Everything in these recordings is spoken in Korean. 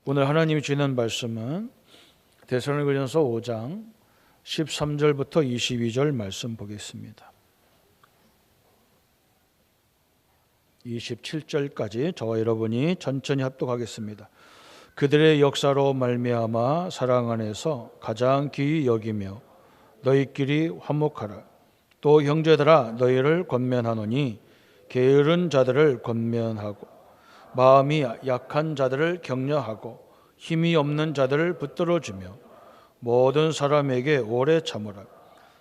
오늘 하나님이 주시는 말씀은 데살로니가전서 5장 13절부터 22절 말씀 보겠습니다. 27절까지 저와 여러분이 천천히 합독하겠습니다. 그들의 역사로 말미암아 사랑 안에서 가장 귀히 여기며 너희끼리 화목하라. 또 형제들아 너희를 권면하노니 게으른 자들을 권면하고 마음이 약한 자들을 격려하고 힘이 없는 자들을 붙들어주며 모든 사람에게 오래 참으라.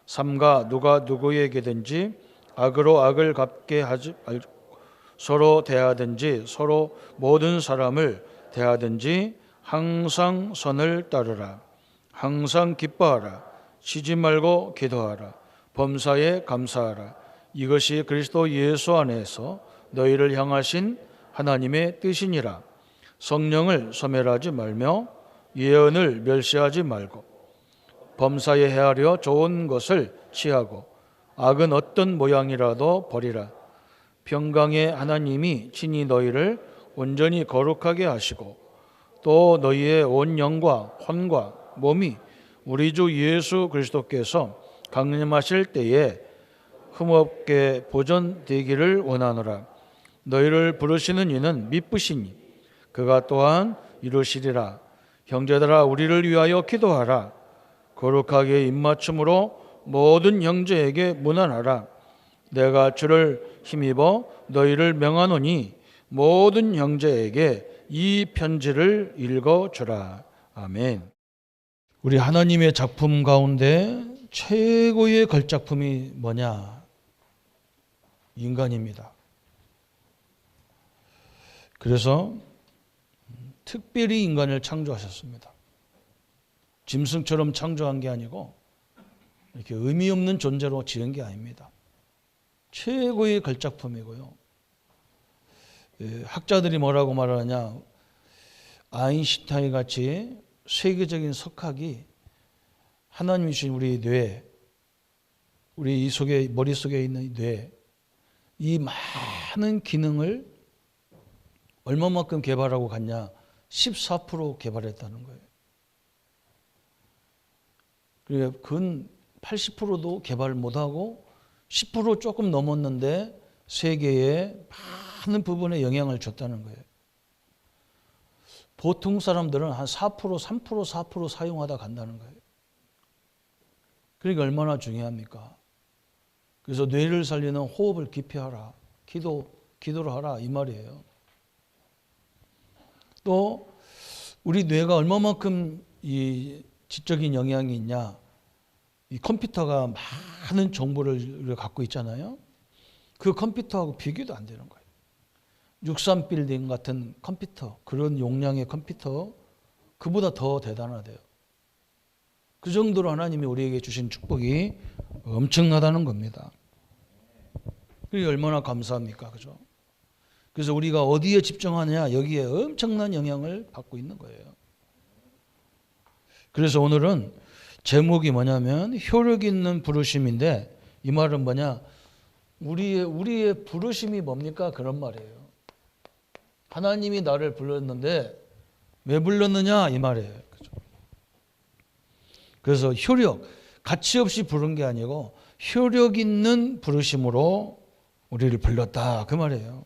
삼가 누가 누구에게든지 악으로 악을 갚게 하지 말고 서로 대하든지 서로 모든 사람을 대하든지 항상 선을 따르라. 항상 기뻐하라. 쉬지 말고 기도하라. 범사에 감사하라. 이것이 그리스도 예수 안에서 너희를 향하신 하나님의 뜻이니라. 성령을 소멸하지 말며 예언을 멸시하지 말고 범사에 헤아려 좋은 것을 취하고 악은 어떤 모양이라도 버리라. 평강의 하나님이 친히 너희를 온전히 거룩하게 하시고 또 너희의 온 영과 혼과 몸이 우리 주 예수 그리스도께서 강림하실 때에 흠없게 보존되기를 원하노라. 너희를 부르시는 이는 미쁘시니 그가 또한 이루시리라. 형제들아 우리를 위하여 기도하라. 거룩하게 입맞춤으로 모든 형제에게 문안하라. 내가 주를 힘입어 너희를 명하노니 모든 형제에게 이 편지를 읽어주라. 아멘. 우리 하나님의 작품 가운데 최고의 걸작품이 뭐냐? 인간입니다. 그래서 특별히 인간을 창조하셨습니다. 짐승처럼 창조한 게 아니고 이렇게 의미 없는 존재로 지은 게 아닙니다. 최고의 걸작품이고요. 학자들이 뭐라고 말하느냐, 아인슈타인 같이 세계적인 석학이 하나님이 주신 우리 뇌, 우리 이 속에 머릿속에 있는 뇌, 이 많은 기능을 얼마만큼 개발하고 갔냐? 14% 개발했다는 거예요. 그러니까 근 80%도 개발을 못하고 10% 조금 넘었는데 세계에 많은 부분에 영향을 줬다는 거예요. 보통 사람들은 한 4%, 3%, 4% 사용하다 간다는 거예요. 그러니까 얼마나 중요합니까? 그래서 뇌를 살리는 호흡을 깊이 하라. 기도를 하라. 이 말이에요. 또 우리 뇌가 얼마만큼 이 지적인 영향이 있냐? 이 컴퓨터가 많은 정보를 갖고 있잖아요. 그 컴퓨터하고 비교도 안 되는 거예요. 63빌딩 같은 컴퓨터, 그런 용량의 컴퓨터, 그보다 더 대단하대요. 그 정도로 하나님이 우리에게 주신 축복이 엄청나다는 겁니다. 그게 얼마나 감사합니까? 그죠? 그래서 우리가 어디에 집중하느냐, 여기에 엄청난 영향을 받고 있는 거예요. 그래서 오늘은 제목이 뭐냐면 효력 있는 부르심인데, 이 말은 뭐냐? 우리의 부르심이 뭡니까? 그런 말이에요. 하나님이 나를 불렀는데 왜 불렀느냐? 이 말이에요. 그죠? 그래서 효력, 가치 없이 부른 게 아니고 효력 있는 부르심으로 우리를 불렀다. 그 말이에요.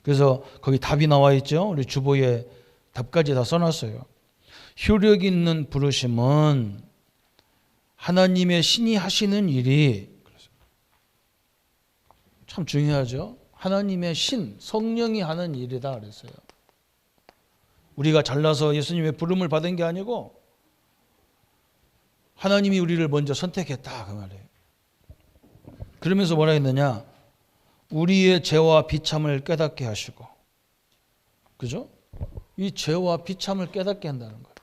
그래서 거기 답이 나와 있죠. 우리 주보에 답까지 다 써놨어요. 효력 있는 부르심은 하나님의 신이 하시는 일이 참 중요하죠. 하나님의 신, 성령이 하는 일이다 그랬어요. 우리가 잘나서 예수님의 부름을 받은 게 아니고 하나님이 우리를 먼저 선택했다 그 말이에요. 그러면서 뭐라 했느냐? 우리의 죄와 비참을 깨닫게 하시고, 그죠? 이 죄와 비참을 깨닫게 한다는 거예요.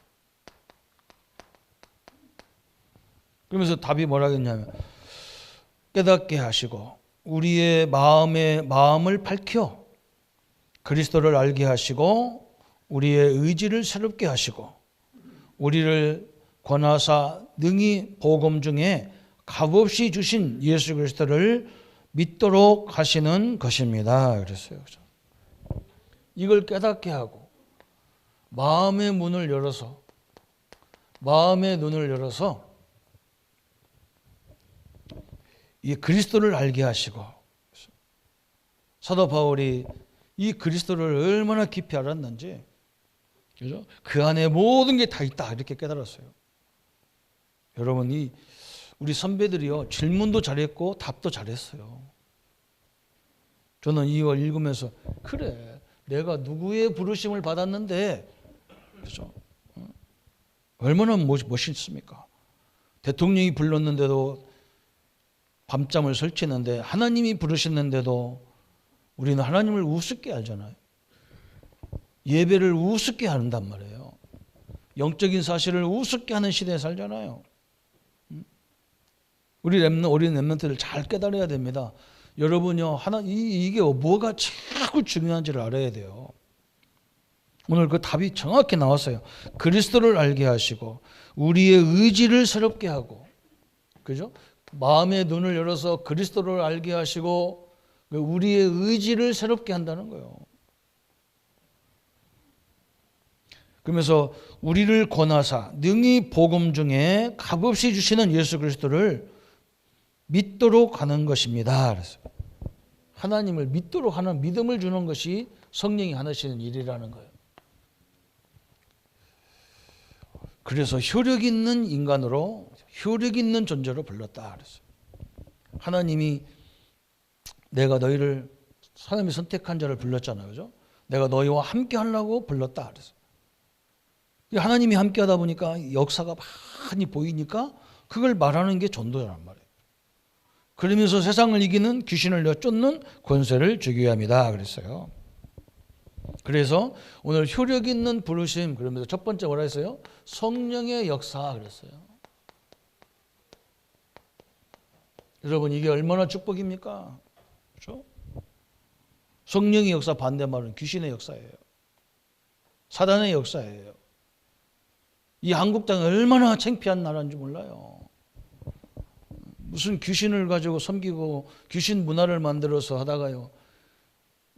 그러면서 답이 뭐라 했냐면 깨닫게 하시고 우리의 마음을 밝혀 그리스도를 알게 하시고 우리의 의지를 새롭게 하시고 우리를 권하사 능히 복음 중에 값없이 주신 예수 그리스도를 믿도록 하시는 것입니다. 그랬어요. 이걸 깨닫게 하고 마음의 문을 열어서, 마음의 눈을 열어서 이 그리스도를 알게 하시고, 사도 바울이 이 그리스도를 얼마나 깊이 알았는지, 그죠? 그 안에 모든 게 다 있다 이렇게 깨달았어요. 여러분, 우리 선배들이요, 질문도 잘했고 답도 잘했어요. 저는 이걸 읽으면서 그래, 내가 누구의 부르심을 받았는데, 그죠? 얼마나 멋있습니까? 대통령이 불렀는데도 밤잠을 설치는데, 하나님이 부르셨는데도 우리는 하나님을 우습게 알잖아요. 예배를 우습게 한단 말이에요. 영적인 사실을 우습게 하는 시대에 살잖아요. 우리 렘넌트들 잘 깨달아야 됩니다. 여러분요, 이게 뭐가 자꾸 중요한지를 알아야 돼요. 오늘 그 답이 정확히 나왔어요. 그리스도를 알게 하시고 우리의 의지를 새롭게 하고, 그죠? 마음의 눈을 열어서 그리스도를 알게 하시고 우리의 의지를 새롭게 한다는 거예요. 그러면서 우리를 권하사 능히 복음 중에 값없이 주시는 예수 그리스도를 믿도록 하는 것입니다. 그래서 하나님을 믿도록 하는 믿음을 주는 것이 성령이 하시는 일이라는 거예요. 그래서 효력 있는 인간으로, 효력 있는 존재로 불렀다 그랬어요. 하나님이 내가 너희를, 하나님이 선택한 자를 불렀잖아요. 그죠? 내가 너희와 함께 하려고 불렀다 그랬어요. 하나님이 함께 하다 보니까 역사가 많이 보이니까 그걸 말하는 게 전도자란 말이에요. 그러면서 세상을 이기는, 귀신을 내쫓는 권세를 주게 합니다 그랬어요. 그래서 오늘 효력 있는 부르심, 그러면서 첫 번째 뭐라 했어요? 성령의 역사 그랬어요. 여러분, 이게 얼마나 축복입니까? 그렇죠? 성령의 역사 반대말은 귀신의 역사예요. 사단의 역사예요. 이 한국 땅이 얼마나 창피한 나라인지 몰라요. 무슨 귀신을 가지고 섬기고 귀신 문화를 만들어서 하다가요,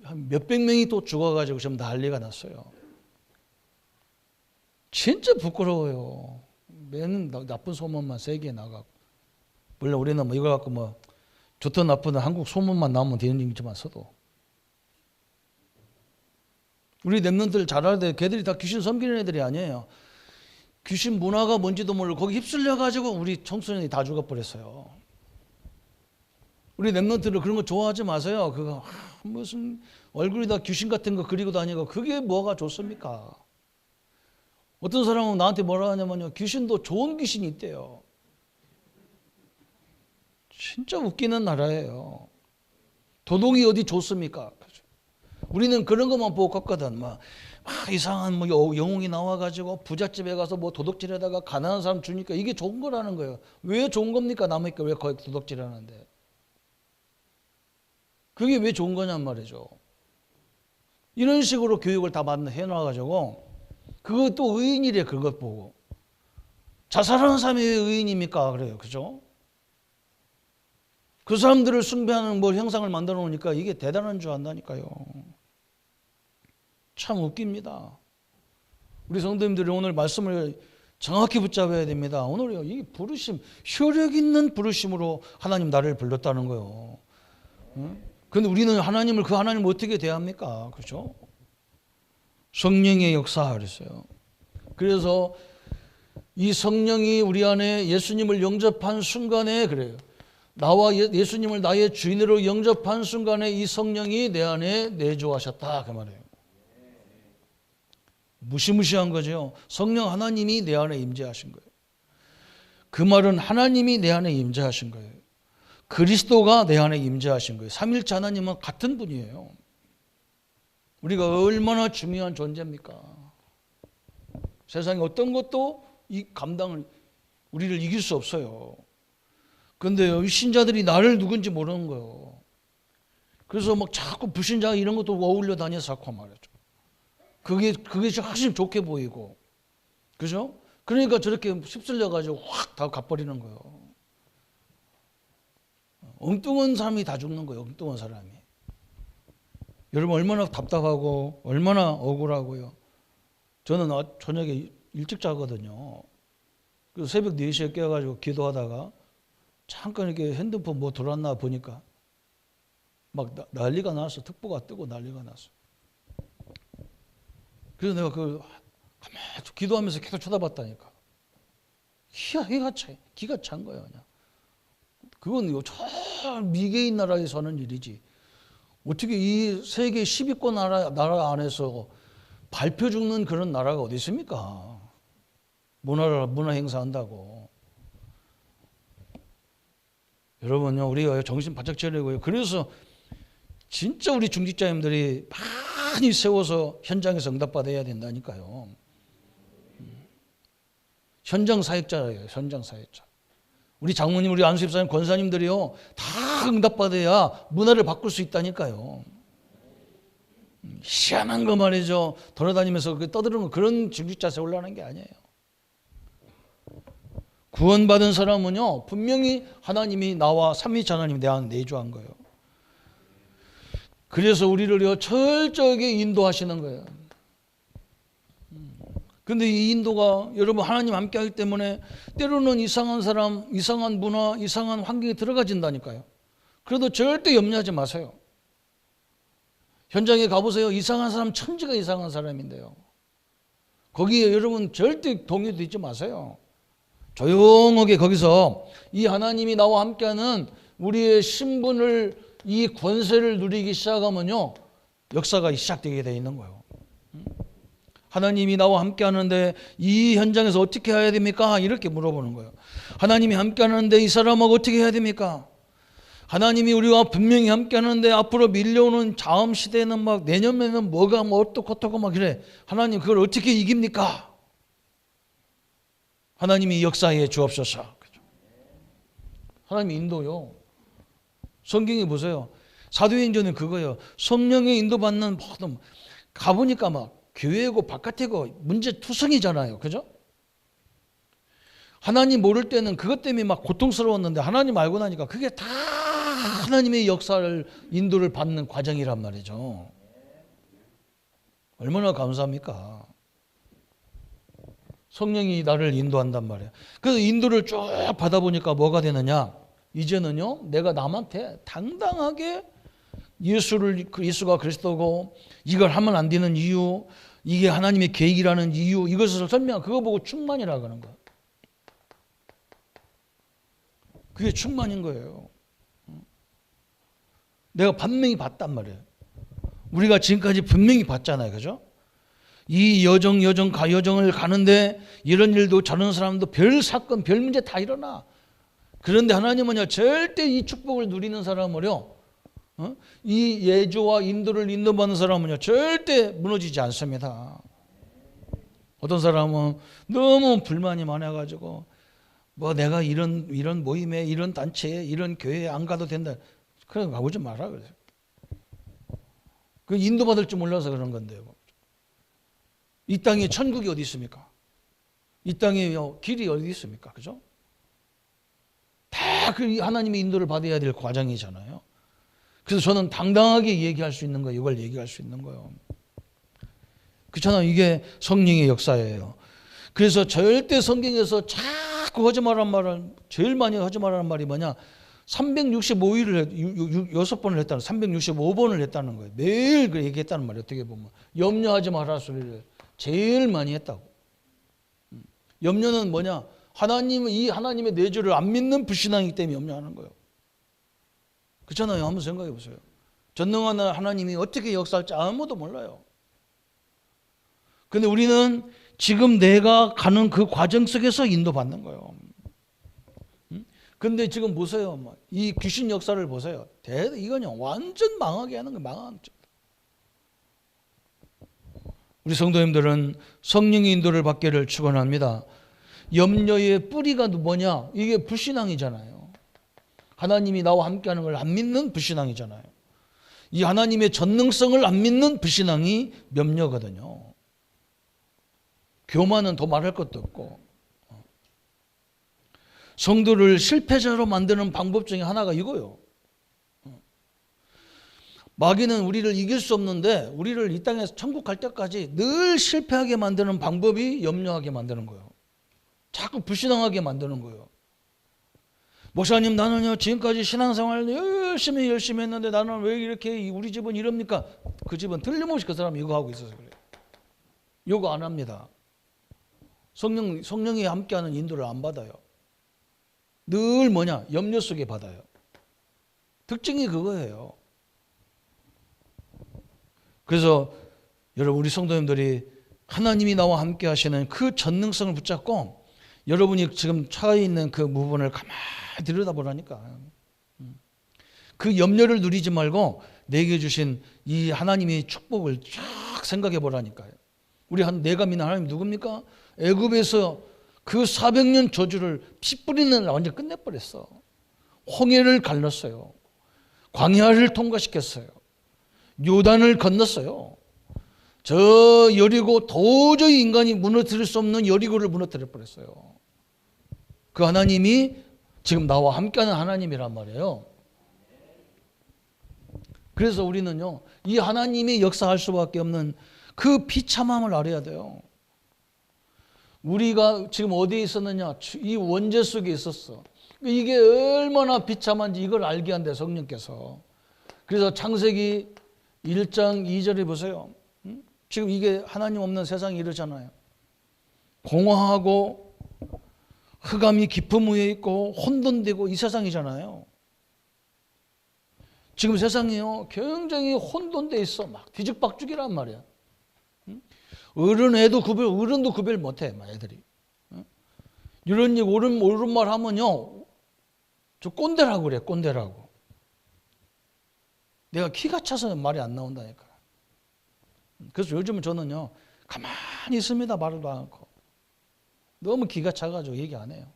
한 몇백 명이 또 죽어가지고 좀 난리가 났어요. 진짜 부끄러워요. 매는 나쁜 소문만 세게 나가고. 물론 우리는 뭐 이거 갖고 뭐 좋든 나쁘든 한국 소문만 나오면 되는 얘기지만 서도, 우리 렘넌트들 잘 알아야 돼. 걔들이 다 귀신 섬기는 애들이 아니에요. 귀신 문화가 뭔지도 모르고 거기 휩쓸려 가지고 우리 청소년이 다 죽어버렸어요. 우리 렘넌트들 그런 거 좋아하지 마세요. 그거 무슨 얼굴에다 귀신 같은 거 그리고 다니고 그게 뭐가 좋습니까? 어떤 사람은 나한테 뭐라 하냐면요, 귀신도 좋은 귀신이 있대요. 진짜 웃기는 나라예요. 도둑이 어디 좋습니까? 우리는 그런 것만 보고 컸거든. 막 이상한 뭐 영웅이 나와가지고 부잣집에 가서 뭐 도둑질하다가 가난한 사람 주니까 이게 좋은 거라는 거예요. 왜 좋은 겁니까? 남으니까 왜 거기 도둑질하는데? 그게 왜 좋은 거냔 말이죠. 이런 식으로 교육을 다 해놔가지고 그것도 의인이래. 그것 보고 자살하는 사람이 왜 의인입니까? 그래요, 그죠? 그 사람들을 숭배하는 뭐 형상을 만들어 놓으니까 이게 대단한 줄 안다니까요. 참 웃깁니다. 우리 성도님들이 오늘 말씀을 정확히 붙잡아야 됩니다. 오늘 이 부르심, 효력 있는 부르심으로 하나님 나를 불렀다는 거예요. 그런데 우리는 그 하나님을 어떻게 대합니까? 그렇죠? 성령의 역사 그랬어요. 그래서 이 성령이 우리 안에 예수님을 영접한 순간에, 그래요, 나와 예수님을 나의 주인으로 영접한 순간에 이 성령이 내 안에 내주하셨다 그 말이에요. 무시무시한 거죠. 성령 하나님이 내 안에 임재하신 거예요. 그 말은 하나님이 내 안에 임재하신 거예요. 그리스도가 내 안에 임재하신 거예요. 삼일체 하나님은 같은 분이에요. 우리가 얼마나 중요한 존재입니까? 세상에 어떤 것도 이 감당을, 우리를 이길 수 없어요. 그런데 신자들이 나를 누군지 모르는 거예요. 그래서 막 자꾸 불신자 이런 것도 어울려 다녀서 자꾸 말이죠. 그게 훨씬 좋게 보이고, 그죠? 그러니까 저렇게 휩쓸려 가지고 확 다 가버리는 거예요. 엉뚱한 사람이 다 죽는 거예요. 엉뚱한 사람이. 여러분 얼마나 답답하고 얼마나 억울하고요. 저는 저녁에 일찍 자거든요. 그래서 새벽 4시에 깨어가지고 기도하다가 잠깐 이렇게 핸드폰 뭐 들어왔나 보니까 막 난리가 났어. 특보가 뜨고 난리가 났어. 그래서 내가 가만히 기도하면서 계속 쳐다봤다니까. 기가 찬 거예요. 그냥. 그건 저 미개인 나라에 사는 일이지. 어떻게 이 세계 10위권 나라 안에서 밟혀 죽는 그런 나라가 어디 있습니까? 문화 행사한다고. 여러분요, 우리가 정신 바짝 차리고요. 그래서 진짜 우리 중직자님들이 많이 세워서 현장에서 응답받아야 된다니까요. 현장 사역자예요. 현장 사역자. 우리 장모님, 우리 안수집사님, 권사님들이요 다 응답받아야 문화를 바꿀 수 있다니까요. 희한한 거 말이죠. 돌아다니면서 떠드는 그런 중직자 세우려는 게 아니에요. 구원받은 사람은요 분명히 하나님이 나와 삼위일체 하나님이 내 안에 내주한 거예요. 그래서 우리를요 철저하게 인도하시는 거예요. 근데 이 인도가 여러분 하나님 함께 하기 때문에 때로는 이상한 사람, 이상한 문화, 이상한 환경에 들어가진다니까요. 그래도 절대 염려하지 마세요. 현장에 가보세요. 이상한 사람 천지가 이상한 사람인데요. 거기에 여러분 절대 동요도 잊지 마세요. 조용하게 거기서 이 하나님이 나와 함께하는 우리의 신분을 이 권세를 누리기 시작하면요 역사가 시작되게 되어 있는 거예요. 하나님이 나와 함께 하는데 이 현장에서 어떻게 해야 됩니까? 이렇게 물어보는 거예요. 하나님이 함께 하는데 이 사람하고 어떻게 해야 됩니까? 하나님이 우리와 분명히 함께 하는데 앞으로 밀려오는 다음 시대에는 막 내년에는 뭐가 뭐 어떻고 막 그래. 하나님 그걸 어떻게 이깁니까? 하나님이 역사에 주옵소서. 하나님 인도요. 성경에 보세요. 사도행전은 그거예요. 성령의 인도받는 모든 가보니까 막 교회고 바깥이고 문제투성이잖아요. 그죠? 하나님 모를 때는 그것 때문에 막 고통스러웠는데 하나님 알고 나니까 그게 다 하나님의 역사를 인도를 받는 과정이란 말이죠. 얼마나 감사합니까? 성령이 나를 인도한단 말이에요. 그래서 인도를 쭉 받아보니까 뭐가 되느냐? 이제는요 내가 남한테 당당하게 예수가 그리스도고 이걸 하면 안 되는 이유, 이게 하나님의 계획이라는 이유, 이것을 설명, 그거 보고 충만이라고 하는 거예요. 그게 충만인 거예요. 내가 분명히 봤단 말이에요. 우리가 지금까지 분명히 봤잖아요. 그죠? 이 여정을 가는데 이런 일도 저런 사람도 별 사건, 별 문제 다 일어나. 그런데 하나님은요 절대 이 축복을 누리는 사람을요 이 예조와 인도를 인도받는 사람은요 절대 무너지지 않습니다. 어떤 사람은 너무 불만이 많아가지고 뭐 내가 이런 모임에 이런 단체에 이런 교회에 안 가도 된다. 그래 가보지 마라 그래요. 그 인도받을 줄 몰라서 그런 건데요. 이 땅에 천국이 어디 있습니까? 이 땅에 길이 어디 있습니까? 그죠? 다 그 하나님의 인도를 받아야 될 과정이잖아요. 그래서 저는 당당하게 얘기할 수 있는 거예요. 이걸 얘기할 수 있는 거예요. 그렇잖아요. 이게 성령의 역사예요. 그래서 절대 성경에서 자꾸 하지 말란 말을 제일 많이 하지 말라는 말이 뭐냐? 365일을 6번을 했다는 365번을 했다는 거예요. 매일 그 얘기했다는 말이에요. 어떻게 보면 염려하지 마라 소리를 제일 많이 했다고. 염려는 뭐냐? 이 하나님의 내주를 안 믿는 불신앙이기 때문에 염려하는 거예요. 그렇잖아요. 한번 생각해 보세요. 전능한 하나님이 어떻게 역사할지 아무도 몰라요. 근데 우리는 지금 내가 가는 그 과정 속에서 인도받는 거예요. 근데 지금 보세요. 이 귀신 역사를 보세요. 이건요 완전 망하게 하는 거예요. 망한. 우리 성도님들은 성령의 인도를 받기를 축원합니다. 염려의 뿌리가 뭐냐? 이게 불신앙이잖아요. 하나님이 나와 함께하는 걸 안 믿는 불신앙이잖아요. 이 하나님의 전능성을 안 믿는 불신앙이 염려거든요. 교만은 더 말할 것도 없고. 성도를 실패자로 만드는 방법 중에 하나가 이거예요. 마귀는 우리를 이길 수 없는데 우리를 이 땅에서 천국 갈 때까지 늘 실패하게 만드는 방법이 염려하게 만드는 거예요. 자꾸 불신앙하게 만드는 거예요. 목사님, 나는요 지금까지 신앙생활 열심히 했는데 나는 왜 이렇게 우리 집은 이럽니까? 그 집은 틀림없이 그 사람이 이거 하고 있어서 그래요. 요거 안 합니다. 성령이 함께하는 인도를 안 받아요. 늘 뭐냐? 염려 속에 받아요. 특징이 그거예요. 그래서 여러분, 우리 성도님들이 하나님이 나와 함께 하시는 그 전능성을 붙잡고 여러분이 지금 처해 있는 그 부분을 가만히 들여다보라니까. 그 염려를 누리지 말고 내게 주신 이 하나님의 축복을 쫙 생각해 보라니까요. 우리 내가 믿는 하나님 누굽니까? 애굽에서 그 400년 저주를 피 뿌리는 완전 끝내버렸어. 홍해를 갈랐어요. 광야를 통과시켰어요. 요단을 건넜어요. 저 여리고, 도저히 인간이 무너뜨릴 수 없는 여리고를 무너뜨려 버렸어요. 그 하나님이 지금 나와 함께하는 하나님이란 말이에요. 그래서 우리는요, 이 하나님이 역사할 수밖에 없는 그 비참함을 알아야 돼요. 우리가 지금 어디에 있었느냐? 이 원죄 속에 있었어. 이게 얼마나 비참한지 이걸 알게 한대, 성령께서. 그래서 창세기 1장 2절에 보세요. 지금 이게 하나님 없는 세상이 이러잖아요. 공허하고 흑암이 깊음 위에 있고 혼돈되고 이 세상이잖아요. 지금 세상이요, 굉장히 혼돈돼 있어. 막 뒤죽박죽이란 말이야. 어른도 구별 못해, 애들이. 이런 옳은 말 하면요, 저 꼰대라고 그래, 꼰대라고. 내가 키가 차서 말이 안 나온다니까. 그래서 요즘은 저는요, 가만히 있습니다. 말도 않고. 너무 기가 차가지고 얘기 안 해요.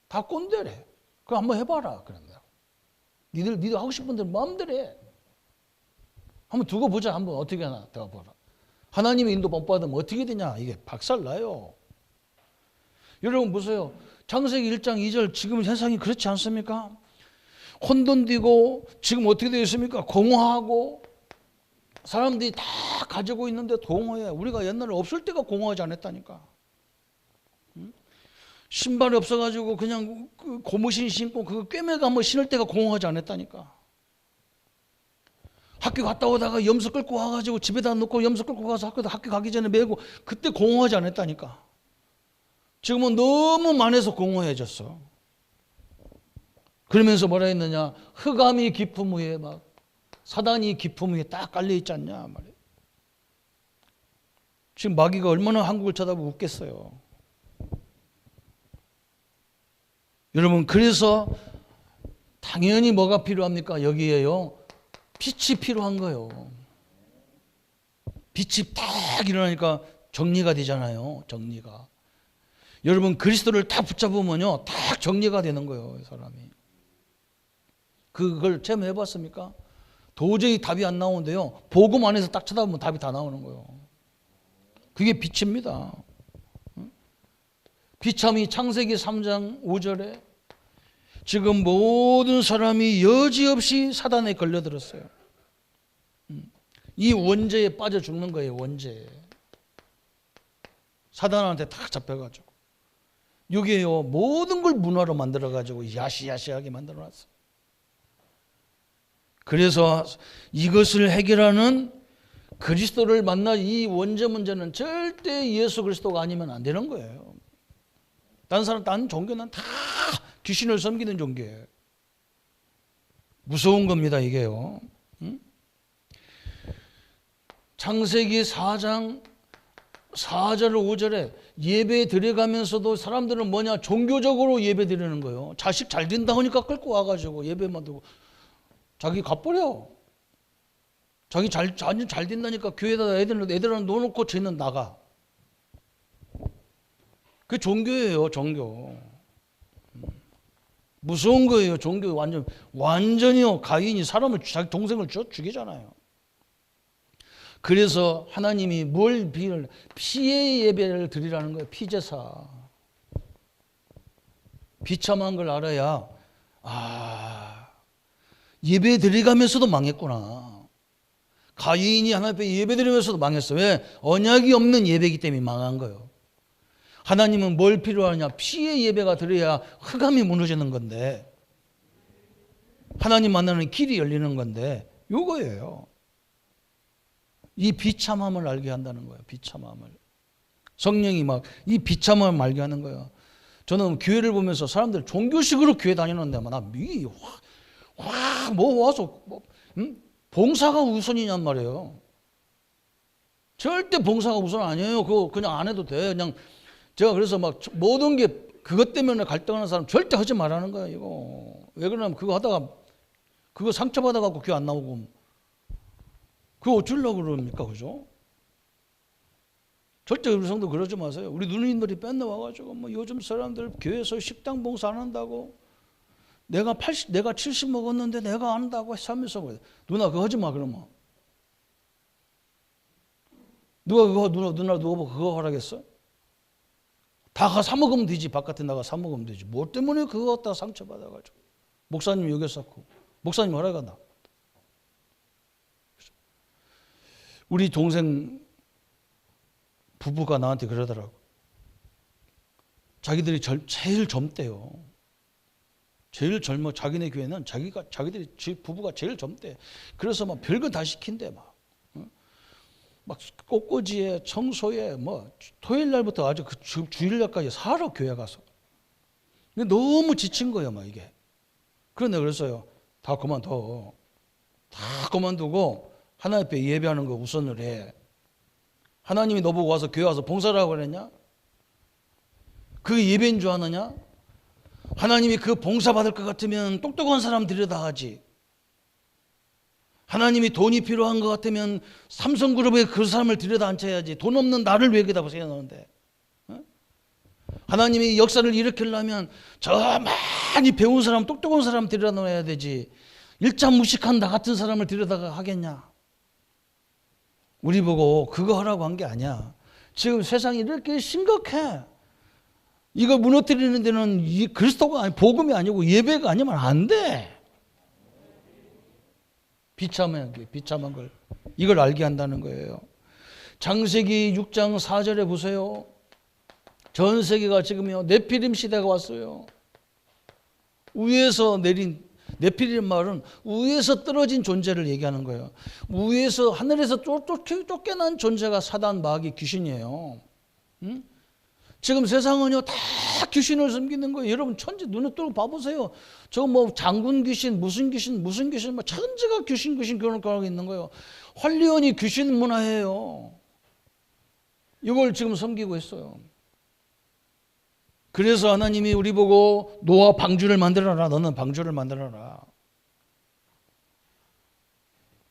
다 꼰대래. 그럼 한번 해봐라. 그런다. 니들 하고 싶은 대로 마음대로 해. 한번 두고 보자. 한번 어떻게 하나 더 보라. 하나님의 인도 못 받으면 어떻게 되냐. 이게 박살나요. 여러분 보세요. 창세기 1장 2절, 지금 세상이 그렇지 않습니까? 혼돈되고 지금 어떻게 되어 있습니까? 공허하고 사람들이 다 가지고 있는데 공허해. 우리가 옛날에 없을 때가 공허하지 않았다니까. 신발이 없어가지고 그냥 그 고무신 신고 그 꿰매가 한번 신을 때가 공허하지 않았다니까. 학교 갔다 오다가 염소 끌고 와가지고 집에다 놓고 염소 끌고 가서 학교 가기 전에 메고, 그때 공허하지 않았다니까. 지금은 너무 많아서 공허해졌어. 그러면서 뭐라 했느냐? 흑암이 깊음 위에 막 사단이 깊음 위에 딱 깔려 있지 않냐 말이에요. 지금 마귀가 얼마나 한국을 쳐다보고 웃겠어요. 여러분, 그래서 당연히 뭐가 필요합니까? 여기에요, 빛이 필요한 거예요. 빛이 딱 일어나니까 정리가 되잖아요. 정리가. 여러분, 그리스도를 딱 붙잡으면요, 딱 정리가 되는 거예요. 사람이. 그걸 체험해 봤습니까? 도저히 답이 안 나오는데요, 복음 안에서 딱 쳐다보면 답이 다 나오는 거예요. 그게 빛입니다. 비참히 창세기 3장 5절에 지금 모든 사람이 여지없이 사단에 걸려들었어요. 이 원죄에 빠져 죽는 거예요. 원죄. 사단한테 딱 잡혀가지고. 여기에요, 모든 걸 문화로 만들어가지고 야시야시하게 만들어놨어요. 그래서 이것을 해결하는 그리스도를 만나 이 원죄 문제는 절대 예수 그리스도가 아니면 안 되는 거예요. 딴 종교는 다 귀신을 섬기는 종교예요. 무서운 겁니다, 이게요. 창세기 4장 4절 5절에 예배 드려가면서도 사람들은 뭐냐? 종교적으로 예배 드리는 거예요. 자식 잘 된다 하니까 끌고 와가지고 예배만 드리고 자기 갚버려. 자기 잘 된다니까 교회에다 애들은 놓아놓고 쟤는 나가. 그게 종교예요, 종교. 무서운 거예요, 종교. 완전히요, 가인이 사람을, 자기 동생을 죽이잖아요. 그래서 하나님이 뭘 피의 예배를 드리라는 거예요. 피제사. 비참한 걸 알아야, 예배 드려가면서도 망했구나. 가인이 하나님 앞에 예배 드리면서도 망했어. 왜? 언약이 없는 예배이기 때문에 망한 거예요. 하나님은 뭘 필요하냐? 피의 예배가 드려야 흑암이 무너지는 건데, 하나님 만나는 길이 열리는 건데, 요거예요. 이 비참함을 알게 한다는 거예요. 비참함을. 성령이 막 이 비참함을 알게 하는 거예요. 저는 교회를 보면서 사람들 종교식으로 교회 다니는데 와서 봉사가 우선이냔 말이에요. 절대 봉사가 우선 아니에요. 그거 그냥 안 해도 돼. 그냥 제가 그래서 막 모든 게 그것 때문에 갈등하는 사람 절대 하지 말라는 거예요. 이거 왜 그러냐면 그거 하다가 그거 상처받아 갖고 교회 안 나오고 그거 어쩌려고 그럽니까, 그죠? 절대 우리 성도 그러지 마세요. 우리 누님들이 맨날 와가지고 뭐 요즘 사람들 교회에서 식당 봉사 안 한다고 내가 70 먹었는데 내가 안 한다고 하면서 누나 그거 하지 마 그러면 누나 그거 하라겠어? 다 사 먹으면 되지. 바깥에 나가 사 먹으면 되지. 뭐 때문에 그거 갖다 상처받아가지고 목사님 여겼었고 목사님 허락한다. 우리 동생 부부가 나한테 그러더라고. 자기들이 제일 젊대요. 제일 젊어. 자기네 교회는 자기들이 부부가 제일 젊대. 그래서 막 별거 다 시킨대. 막 꽃꽂이에 청소에 뭐 토요일 날부터 아주 그 주일날까지 살아 교회 가서. 근데 너무 지친 거예요, 막 이게. 그런데 그랬어요. 다 그만둬. 다 그만두고 하나님 앞에 예배하는 거 우선을 해. 하나님이 너보고 와서 교회 와서 봉사를 하고 그랬냐? 그게 예배인 줄 아느냐? 하나님이 그 봉사 받을 것 같으면 똑똑한 사람 들여다 하지. 하나님이 돈이 필요한 것 같으면 삼성그룹에 그 사람을 들여다 앉혀야지. 돈 없는 나를 왜 여기다 세워놓는데? 하나님이 역사를 일으키려면 저 많이 배운 사람, 똑똑한 사람 들여다 놓아야 되지. 일자무식한 나 같은 사람을 들여다가 하겠냐? 우리 보고 그거 하라고 한 게 아니야. 지금 세상이 이렇게 심각해. 이거 무너뜨리는 데는 이 그리스도가 아니 복음이 아니고 예배가 아니면 안 돼. 비참한 걸 이걸 알게 한다는 거예요. 창세기 6장 4절에 보세요. 전 세계가 지금요 네피림 시대가 왔어요. 위에서 내린 네피림 말은 위에서 떨어진 존재를 얘기하는 거예요. 위에서 하늘에서 쫓겨난 존재가 사단 마귀 귀신이에요. 응? 지금 세상은요 다 귀신을 섬기는 거예요. 여러분 천지 눈에 뜨고 봐보세요. 저 뭐 장군 귀신 무슨 귀신 뭐 천지가 귀신 교육하고 있는 거예요. 헐리원이 귀신 문화예요. 이걸 지금 섬기고 있어요. 그래서 하나님이 우리 보고 노아 방주를 만들어라. 너는 방주를 만들어라.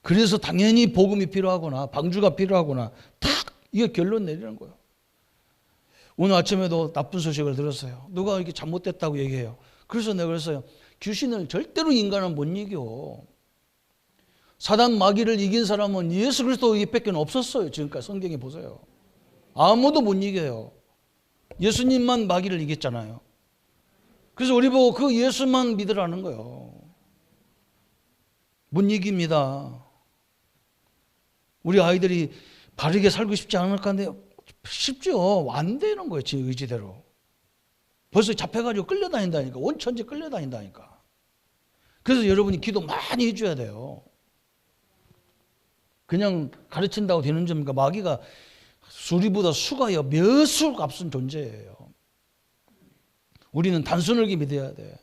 그래서 당연히 복음이 필요하구나. 방주가 필요하구나. 딱 이게 결론 내리는 거예요. 오늘 아침에도 나쁜 소식을 들었어요. 누가 이렇게 잘못됐다고 얘기해요. 그래서 내가 그랬어요. 귀신을 절대로 인간은 못 이겨. 사단 마귀를 이긴 사람은 예수 그리스도밖에 없었어요. 지금까지 성경에 보세요. 아무도 못 이겨요. 예수님만 마귀를 이겼잖아요. 그래서 우리 보고 그 예수만 믿으라는 거예요. 못 이깁니다. 우리 아이들이 바르게 살고 싶지 않을까 하는데 쉽죠. 안 되는 거예요. 제 의지대로. 벌써 잡혀가지고 끌려다닌다니까. 온천지 끌려다닌다니까. 그래서 여러분이 기도 많이 해줘야 돼요. 그냥 가르친다고 되는 점이니까 마귀가 수리보다 수가요 몇 수 값은 존재예요. 우리는 단순하게 믿어야 돼.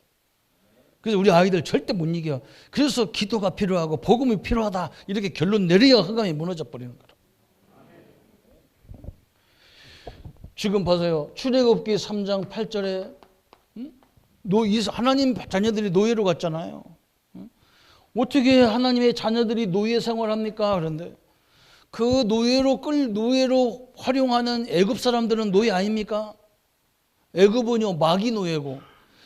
그래서 우리 아이들 절대 못 이겨. 그래서 기도가 필요하고 복음이 필요하다 이렇게 결론 내려야 흑암이 무너져 버리는 거예요. 지금 보세요. 출애굽기 3장 8절에 하나님 자녀들이 노예로 갔잖아요. 어떻게 하나님의 자녀들이 노예 생활합니까? 그런데 그 노예로 활용하는 애굽 사람들은 노예 아닙니까? 애굽은요 마귀 노예고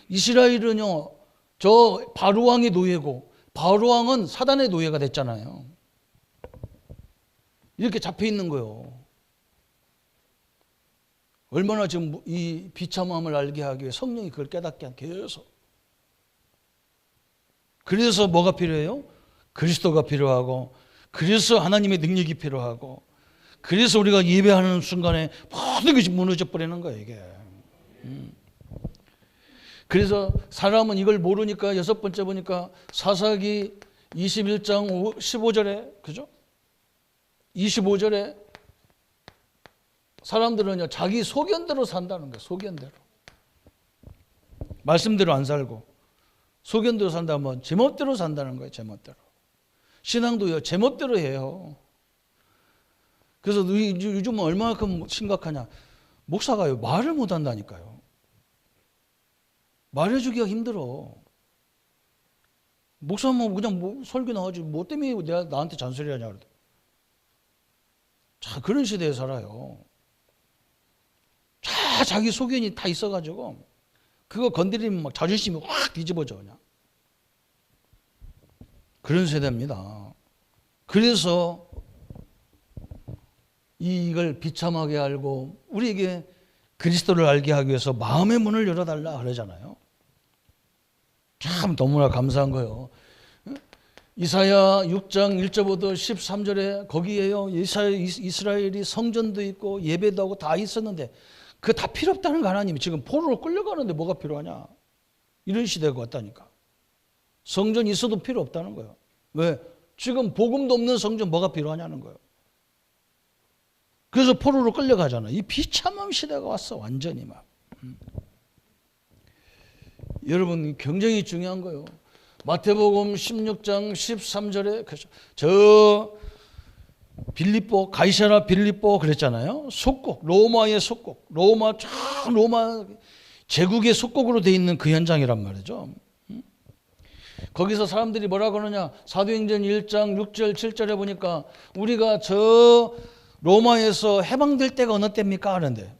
이스라엘은요 저 바로왕의 노예고 바로왕은 사단의 노예가 됐잖아요. 이렇게 잡혀 있는 거예요. 얼마나 지금 이 비참함을 알게 하기 위해 성령이 그걸 깨닫게 한 계속. 그래서 뭐가 필요해요? 그리스도가 필요하고, 그래서 하나님의 능력이 필요하고, 그래서 우리가 예배하는 순간에 모든 것이 무너져 버리는 거예요, 이게. 그래서 사람은 이걸 모르니까 여섯 번째 보니까 사사기 21장 15절에, 그죠? 25절에 사람들은요, 자기 소견대로 산다는 거예요, 소견대로. 말씀대로 안 살고, 소견대로 산다면 제멋대로 산다는 거예요, 제멋대로. 신앙도요, 제멋대로 해요. 그래서 요즘은 얼마만큼 심각하냐. 목사가요, 말을 못 한다니까요. 말해주기가 힘들어. 목사는 그냥 설교 나오지, 뭐 때문에 내가 나한테 잔소리 하냐. 그러더라고요. 자, 그런 시대에 살아요. 자기 소견이 다 있어가지고, 그거 건드리면 막 자존심이 확 뒤집어져, 그냥. 그런 세대입니다. 그래서 이걸 비참하게 알고 우리에게 그리스도를 알게 하기 위해서 마음의 문을 열어달라 그러잖아요. 참 너무나 감사한 거예요. 이사야 6장 1절부터 13절에 거기에요. 이스라엘이 성전도 있고 예배도 하고 다 있었는데 그거 다 필요 없다는 거. 하나님이 지금 포로로 끌려가는데 뭐가 필요하냐. 이런 시대가 왔다니까. 성전 있어도 필요 없다는 거예요. 왜? 지금 복음도 없는 성전 뭐가 필요하냐는 거예요. 그래서 포로로 끌려가잖아. 이 비참한 시대가 왔어. 완전히 막. 여러분 굉장히 중요한 거예요. 마태복음 16장 13절에 저 빌립보, 가이사라 빌립보 그랬잖아요. 속국, 로마의 속국, 로마 제국의 속국으로 돼 있는 그 현장이란 말이죠. 거기서 사람들이 뭐라고 하느냐. 사도행전 1장 6절 7절에 보니까 우리가 저 로마에서 해방될 때가 어느 때입니까? 하는데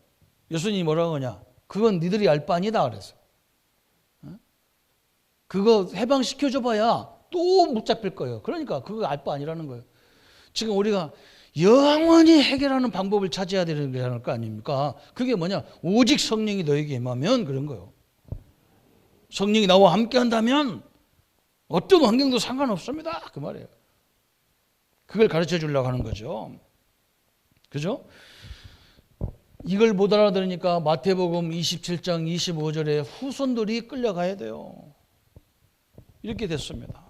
예수님이 뭐라고 하냐. 그건 니들이 알 바 아니다 그랬어. 그거 해방시켜줘 봐야 또 못 잡힐 거예요. 그러니까 그거 알 바 아니라는 거예요. 지금 우리가 영원히 해결하는 방법을 찾아야 되는 거 아닙니까? 그게 뭐냐. 오직 성령이 너에게 임하면 그런 거예요. 성령이 나와 함께 한다면 어떤 환경도 상관없습니다. 그 말이에요. 그걸 가르쳐 주려고 하는 거죠. 그죠? 이걸 못 알아들으니까 마태복음 27장 25절에 후손들이 끌려가야 돼요. 이렇게 됐습니다.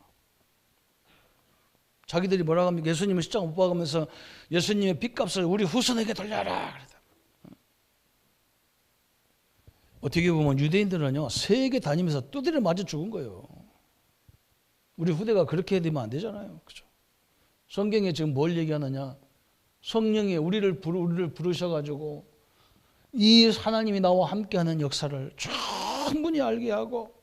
자기들이 뭐라고 합니까? 예수님을 십자가 못 박으면서 예수님의 빚값을 우리 후손에게 돌려라. 어떻게 보면 유대인들은요, 세계 다니면서 두드려 맞아 죽은 거예요. 우리 후대가 그렇게 되면 안 되잖아요. 그죠? 성경에 지금 뭘 얘기하느냐? 성령이 우리를 부르셔가지고 이 하나님이 나와 함께하는 역사를 충분히 알게 하고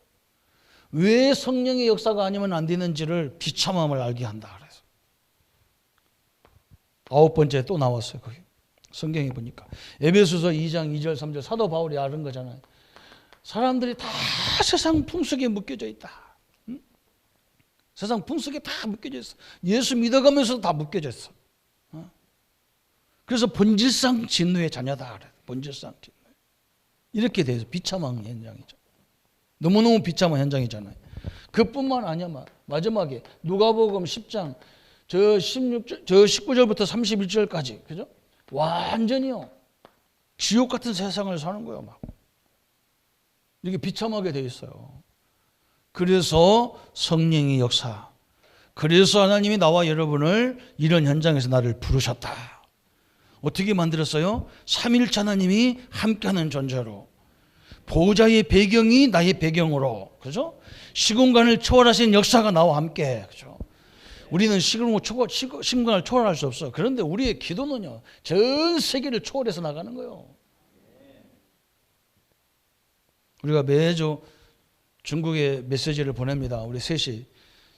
왜 성령의 역사가 아니면 안 되는지를 비참함을 알게 한다 그래서 9번째 또 나왔어요. 거기 성경에 보니까 에베소서 2장 2절 3절 사도 바울이 아는 거잖아요. 사람들이 다 세상 풍속에 묶여져 있다. 세상 풍속에 다 묶여져 있어. 예수 믿어가면서 다 묶여져 있어. 그래서 본질상 진노의 자녀다 그래. 본질상 진노. 이렇게 돼서 비참한 현장이죠. 너무너무 비참한 현장이잖아요. 그뿐만 아니야. 마지막에 누가복음 10장 저 19절부터 31절까지 그죠? 완전히요. 지옥 같은 세상을 사는 거예요. 막. 이렇게 비참하게 돼 있어요. 그래서 성령의 역사. 그래서 하나님이 나와 여러분을 이런 현장에서 나를 부르셨다. 어떻게 만들었어요? 삼일체 하나님이 함께하는 존재로. 보호자의 배경이 나의 배경으로. 그죠? 시공간을 초월하신 역사가 나와 함께. 그죠? 우리는 시공간을 초월할 수 없어. 그런데 우리의 기도는요. 전 세계를 초월해서 나가는 거예요. 우리가 매주 중국에 메시지를 보냅니다. 우리 셋이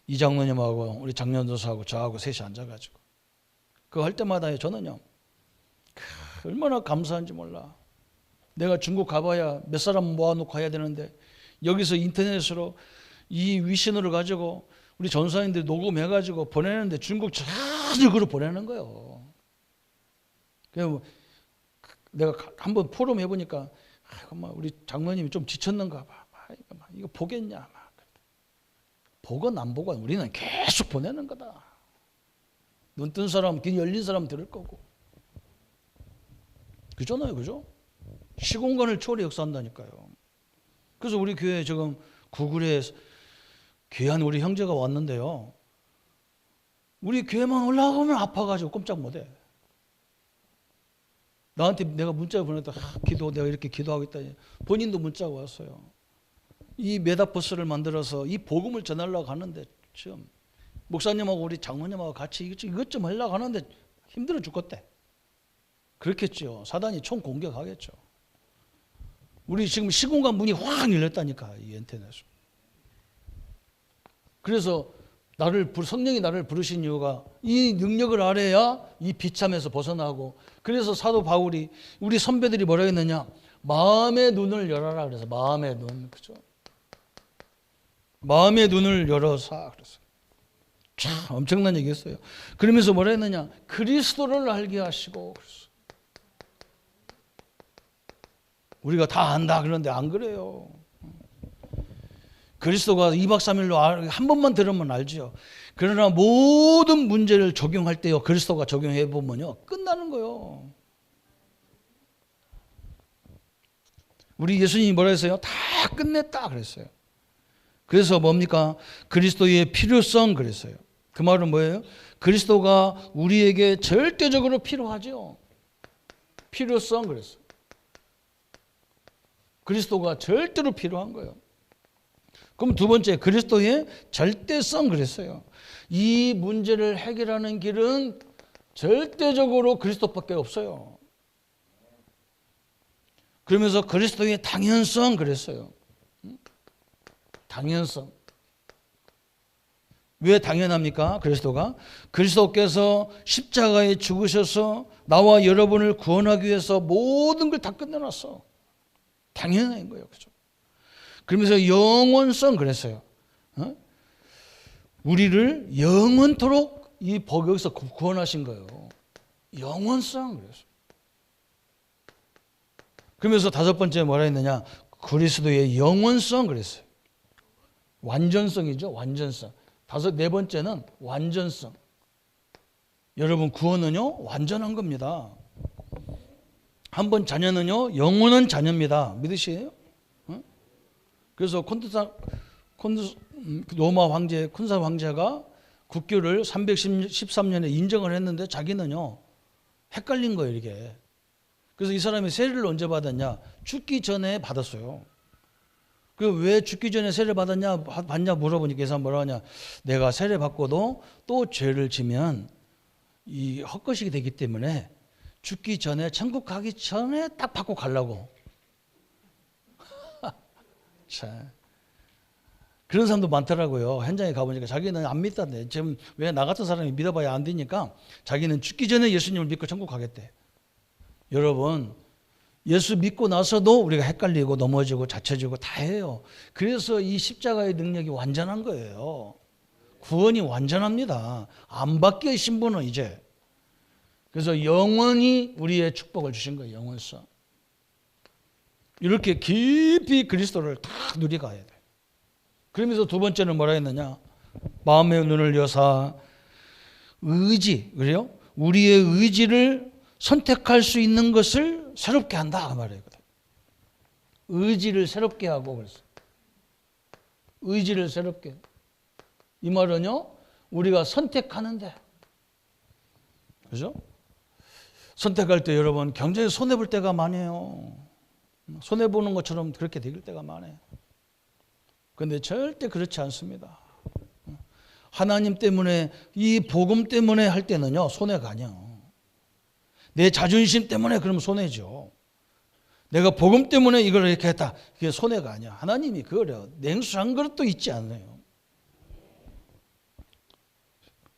이 장로님하고 우리 장년도사하고 저하고 셋이 앉아가지고 그거 할 때마다 저는요 얼마나 감사한지 몰라. 내가 중국 가봐야 몇 사람 모아놓고 해야 되는데 여기서 인터넷으로 이 위신호를 가지고 우리 전사님들이 녹음해가지고 보내는데 중국 전을 그로 보내는 거예요. 그래서 내가 한번 포럼 해보니까 우리 장로님이 좀 지쳤는가 봐. 이거 보겠냐. 보건 안 보건 우리는 계속 보내는 거다. 눈 뜬 사람, 귀 열린 사람 들을 거고. 그잖아요, 그죠? 시공간을 초월해 역사한다니까요. 그래서 우리 교회에 지금 구글에 귀한 우리 형제가 왔는데요. 우리 교회만 올라가면 아파가지고 꼼짝 못해. 나한테 내가 문자를 보냈다. 내가 이렇게 기도하겠다. 본인도 문자가 왔어요. 이 메타버스를 만들어서 이 복음을 전하려고 하는데 지금 목사님하고 우리 장모님하고 같이 이것 좀 하려고 하는데 힘들어 죽겠대. 그렇겠죠. 사단이 총 공격하겠죠. 우리 지금 시공간 문이 확 열렸다니까, 이 인터넷으로. 그래서 성령이 나를 부르신 이유가 이 능력을 알아야 이 비참에서 벗어나고, 그래서 사도 바울이 우리 선배들이 뭐라 했느냐? 마음의 눈을 열어라 그래서 마음의 눈, 그죠? 마음의 눈을 열어서 그랬어요. 참 엄청난 얘기였어요. 그러면서 뭐라 했느냐? 그리스도를 알게 하시고 그랬어요. 우리가 다 안다 그러는데 안 그래요. 그리스도가 2박 3일로 한 번만 들으면 알죠. 그러나 모든 문제를 적용할 때요, 그리스도가 적용해 보면요, 끝나는 거예요. 우리 예수님이 뭐라 했어요? 다 끝냈다 그랬어요. 그래서 뭡니까? 그리스도의 필요성 그랬어요. 그 말은 뭐예요? 그리스도가 우리에게 절대적으로 필요하죠. 필요성 그랬어요. 그리스도가 절대로 필요한 거예요. 그럼 두 번째, 그리스도의 절대성 그랬어요. 이 문제를 해결하는 길은 절대적으로 그리스도밖에 없어요. 그러면서 그리스도의 당연성 그랬어요. 당연성. 왜 당연합니까? 그리스도께서 십자가에 죽으셔서 나와 여러분을 구원하기 위해서 모든 걸 다 끝내놨어. 당연한 거예요. 그죠? 그러면서 영원성 그랬어요. 우리를 영원토록 이 복에서 구원하신 거예요. 영원성 그랬어요. 그러면서 다섯 번째 뭐라 했느냐? 그리스도의 영원성 그랬어요. 완전성이죠. 완전성. 네 번째는 완전성. 여러분 구원은요 완전한 겁니다. 한번 자녀는요 영원한 자녀입니다. 믿으시에요? 그래서 로마 황제 콘사 황제가 국교를 313년에 인정을 했는데 자기는요 헷갈린 거예요 이게. 그래서 이 사람이 세례를 언제 받았냐? 죽기 전에 받았어요. 그 왜 죽기 전에 세례 받냐 물어보니까 이 사람 뭐라 하냐? 내가 세례 받고도 또 죄를 지면 이 헛것이 되기 때문에 죽기 전에 천국 가기 전에 딱 받고 가려고. 자, 그런 사람도 많더라고요. 현장에 가보니까 자기는 안 믿다네. 지금 왜 나 같은 사람이 믿어봐야 안 되니까 자기는 죽기 전에 예수님을 믿고 천국 가겠대. 여러분 예수 믿고 나서도 우리가 헷갈리고 넘어지고 자처지고 다 해요. 그래서 이 십자가의 능력이 완전한 거예요. 구원이 완전합니다. 안 바뀌어 신분은 이제. 그래서 영원히 우리의 축복을 주신 거예요. 영원성. 이렇게 깊이 그리스도를 다 누려가야 돼. 그러면서 두 번째는 뭐라 했느냐? 마음의 눈을 여사 의지, 그래요? 우리의 의지를 선택할 수 있는 것을 새롭게 한다 그 말이에요. 의지를 새롭게 하고 그랬어요. 의지를 새롭게. 이 말은요, 우리가 선택하는데, 그죠? 선택할 때 여러분 굉장히 손해 볼 때가 많아요. 손해 보는 것처럼 그렇게 될 때가 많아요. 그런데 절대 그렇지 않습니다. 하나님 때문에 이 복음 때문에 할 때는요 손해가 아니에요. 내 자존심 때문에 그러면 손해죠. 내가 복음 때문에 이걸 이렇게 했다. 그게 손해가 아니야. 하나님이 그거래요. 냉수한 그릇도 있지 않아요.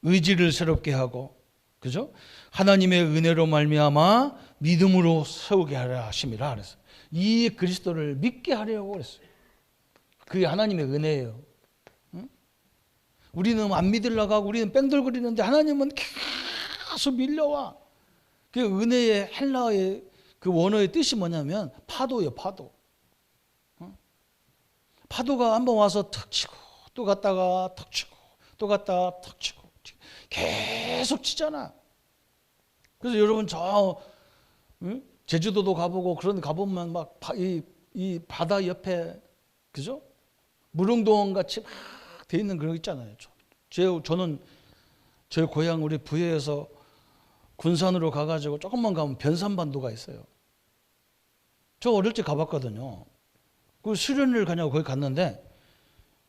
의지를 새롭게 하고, 그죠? 하나님의 은혜로 말미암아 믿음으로 세우게 하려 하심이라 그랬어요. 이 그리스도를 믿게 하려고 그랬어요. 그게 하나님의 은혜예요. 응? 우리는 안 믿으려고 하고 우리는 뺑돌거리는데 하나님은 계속 밀려와. 그 은혜의 헬라어의 그 원어의 뜻이 뭐냐면 파도예요, 파도. 파도가 한번 와서 탁 치고 또 갔다가 턱 치고 또 갔다가 턱 치고 계속 치잖아. 그래서 여러분 제주도도 가보고 그런 데 가보면 막 이 바다 옆에 그죠? 무릉도원 같이 막 돼 있는 그런 거 있잖아요. 저는 제 고향 우리 부여에서 군산으로 가가지고 조금만 가면 변산반도가 있어요. 저 어릴 때 가봤거든요. 그 수련을 가냐고 거기 갔는데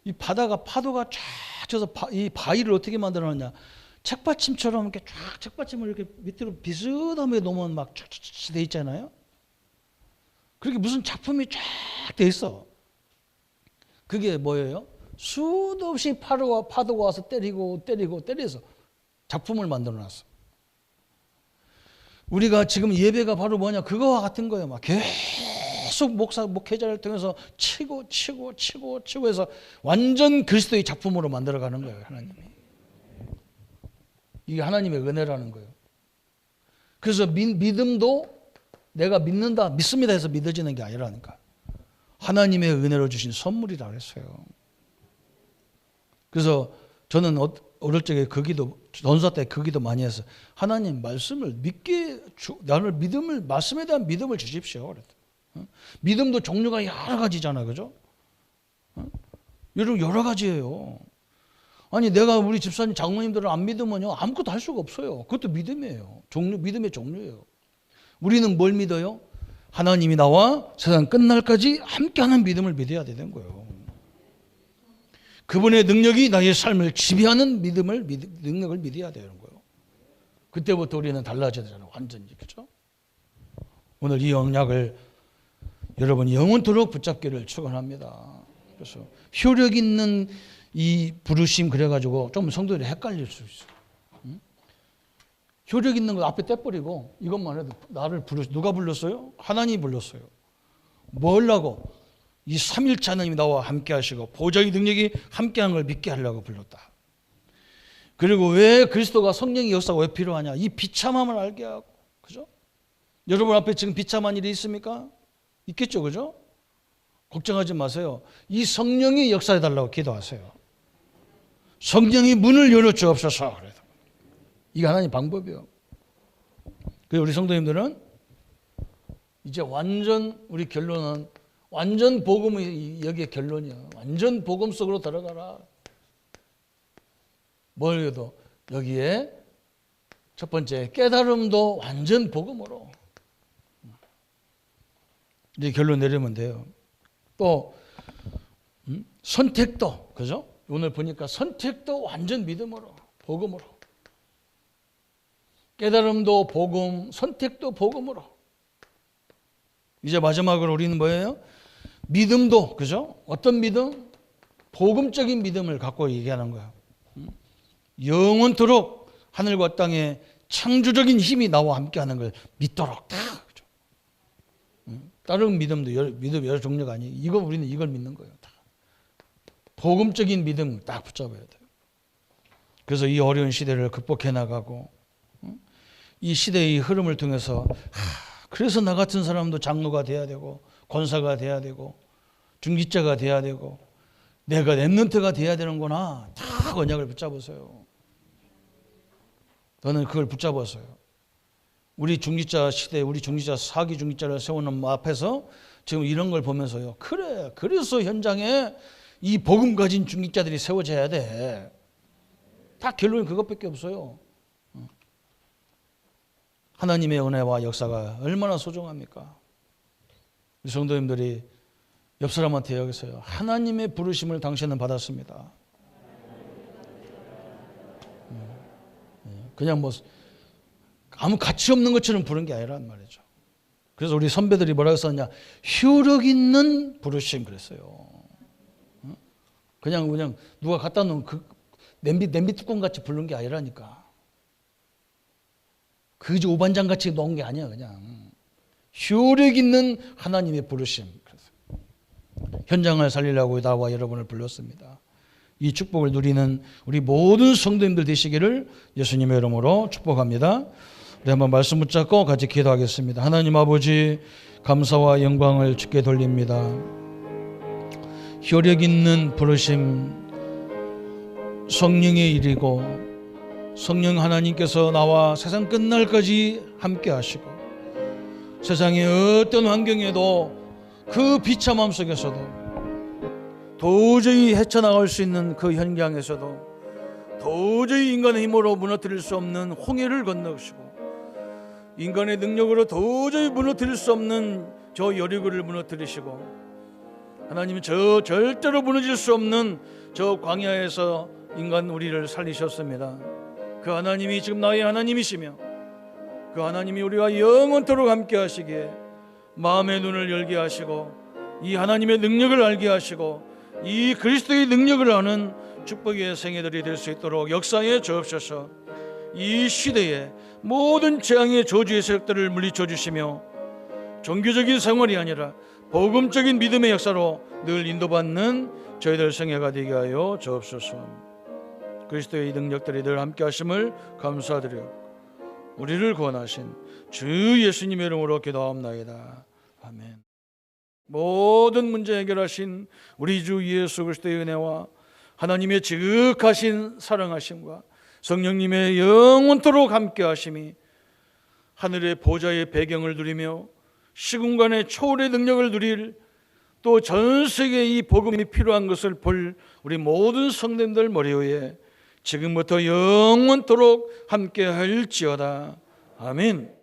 이 바다가 파도가 쫙 쳐서 이 바위를 어떻게 만들어놨냐? 책받침처럼 이렇게 쫙 책받침을 이렇게 밑으로 비스듬하게 놓으면 막 쫙쫙 돼 있잖아요. 그렇게 무슨 작품이 쫙 돼 있어. 그게 뭐예요? 수도 없이 파도가 와서 때려서 작품을 만들어놨어. 우리가 지금 예배가 바로 뭐냐? 그거와 같은 거예요. 막 계속 목회자를 통해서 치고 해서 완전 그리스도의 작품으로 만들어가는 거예요. 하나님이. 이게 하나님의 은혜라는 거예요. 그래서 믿음도 내가 믿습니다 해서 믿어지는 게 아니라니까. 하나님의 은혜로 주신 선물이라고 했어요. 그래서 저는 어릴 적에 그 기도, 전사 때 그 기도 많이 했어요. 하나님 말씀을 나를 말씀에 대한 믿음을 주십시오. 믿음도 종류가 여러 가지잖아, 그죠? 여러분 여러 가지예요. 아니 내가 우리 집사님 장모님들을 안 믿으면요 아무것도 할 수가 없어요. 그것도 믿음이에요. 믿음의 종류예요. 우리는 뭘 믿어요? 하나님이 나와 세상 끝날까지 함께하는 믿음을 믿어야 되는 거예요. 그분의 능력이 나의 삶을 지배하는 능력을 믿어야 되는 거예요. 그때부터 우리는 달라져야 되잖아요. 완전히. 그렇죠? 오늘 이 영약을 여러분 영원토록 붙잡기를 축원합니다. 그래서 효력 있는 이 부르심 그래가지고 좀 성도들이 헷갈릴 수 있어요. 효력 있는 거 앞에 떼버리고 이것만 해도 나를 누가 불렀어요? 하나님이 불렀어요. 뭐라고? 이 삼일체 하나님이 나와 함께 하시고 보좌의 능력이 함께하는 걸 믿게 하려고 불렀다. 그리고 왜 그리스도가 성령의 역사가 왜 필요하냐? 이 비참함을 알게 하고, 그죠? 여러분 앞에 지금 비참한 일이 있습니까? 있겠죠, 그죠? 걱정하지 마세요. 이 성령이 역사해 달라고 기도하세요. 성령이 문을 열어 주옵소서. 그래서 이게 하나님 방법이에요. 그래서 우리 성도님들은 이제 우리 결론은 완전 복음이 여기에 결론이야. 완전 복음 속으로 들어가라. 뭘 해도 여기에 첫 번째 깨달음도 완전 복음으로 이제 결론 내리면 돼요. 또 선택도 그죠? 오늘 보니까 선택도 완전 믿음으로 복음으로 깨달음도 복음, 선택도 복음으로. 이제 마지막으로 우리는 뭐예요? 믿음도 그죠? 어떤 믿음? 복음적인 믿음을 갖고 얘기하는 거예요. 영원토록 하늘과 땅에 창조적인 힘이 나와 함께하는 걸 믿도록 다. 그죠? 다른 믿음 여러 종류가 아니에요. 우리는 이걸 믿는 거예요. 다. 복음적인 믿음 딱 붙잡아야 돼요. 그래서 이 어려운 시대를 극복해 나가고 이 시대의 흐름을 통해서 그래서 나 같은 사람도 장로가 돼야 되고 권사가 돼야 되고 중직자가 돼야 되고 내가 렘넌트가 돼야 되는구나. 다 언약을 붙잡으세요. 저는 그걸 붙잡았어요. 우리 중직자 시대, 우리 중직자 사기 중직자를 세우는 앞에서 지금 이런 걸 보면서요. 그래서 현장에 이 복음 가진 중직자들이 세워져야 돼. 다 결론이 그것밖에 없어요. 하나님의 은혜와 역사가 얼마나 소중합니까? 우리 성도님들이 옆 사람한테 여기서요. 하나님의 부르심을 당신은 받았습니다. 그냥 뭐 아무 가치 없는 것처럼 부른 게 아니란 말이죠. 그래서 우리 선배들이 뭐라고 썼냐? 효력 있는 부르심 그랬어요. 그냥 누가 갖다 놓은 그 냄비 뚜껑 같이 부른 게 아니라니까. 그저 오반장 같이 놓은 게 아니야. 그냥 효력 있는 하나님의 부르심. 그래서 현장을 살리려고 나와 여러분을 불렀습니다. 이 축복을 누리는 우리 모든 성도님들 되시기를 예수님의 이름으로 축복합니다. 우리 한번 말씀 붙잡고 같이 기도하겠습니다. 하나님 아버지 감사와 영광을 주께 돌립니다. 효력 있는 부르심 성령의 일이고 성령 하나님께서 나와 세상 끝날까지 함께 하시고 세상의 어떤 환경에도 그 비참함 속에서도 도저히 헤쳐나갈 수 있는 그 현장에서도 도저히 인간의 힘으로 무너뜨릴 수 없는 홍해를 건너시고 인간의 능력으로 도저히 무너뜨릴 수 없는 저 여리고를 무너뜨리시고 하나님은 저 절대로 무너질 수 없는 저 광야에서 인간 우리를 살리셨습니다. 그 하나님이 지금 나의 하나님이시며 그 하나님이 우리와 영원토록 함께 하시기에 마음의 눈을 열게 하시고 이 하나님의 능력을 알게 하시고 이 그리스도의 능력을 아는 축복의 생애들이 될 수 있도록 역사에 주옵소서. 이 시대에 모든 재앙의 저주의 세력들을 물리쳐 주시며 종교적인 생활이 아니라 복음적인 믿음의 역사로 늘 인도받는 저희들 생애가 되게 하여 주옵소서. 그리스도의 능력들이 늘 함께 하심을 감사드려 우리를 구원하신 주 예수님의 이름으로 기도하옵나이다. 아멘. 모든 문제 해결하신 우리 주 예수 그리스도의 은혜와 하나님의 지극하신 사랑하심과 성령님의 영원토록 함께 하심이 하늘의 보좌의 배경을 누리며 시공간의 초월의 능력을 누릴 또 전 세계에 이 복음이 필요한 것을 볼 우리 모든 성도님들 머리 위에 지금부터 영원토록 함께 할지어다. 아멘.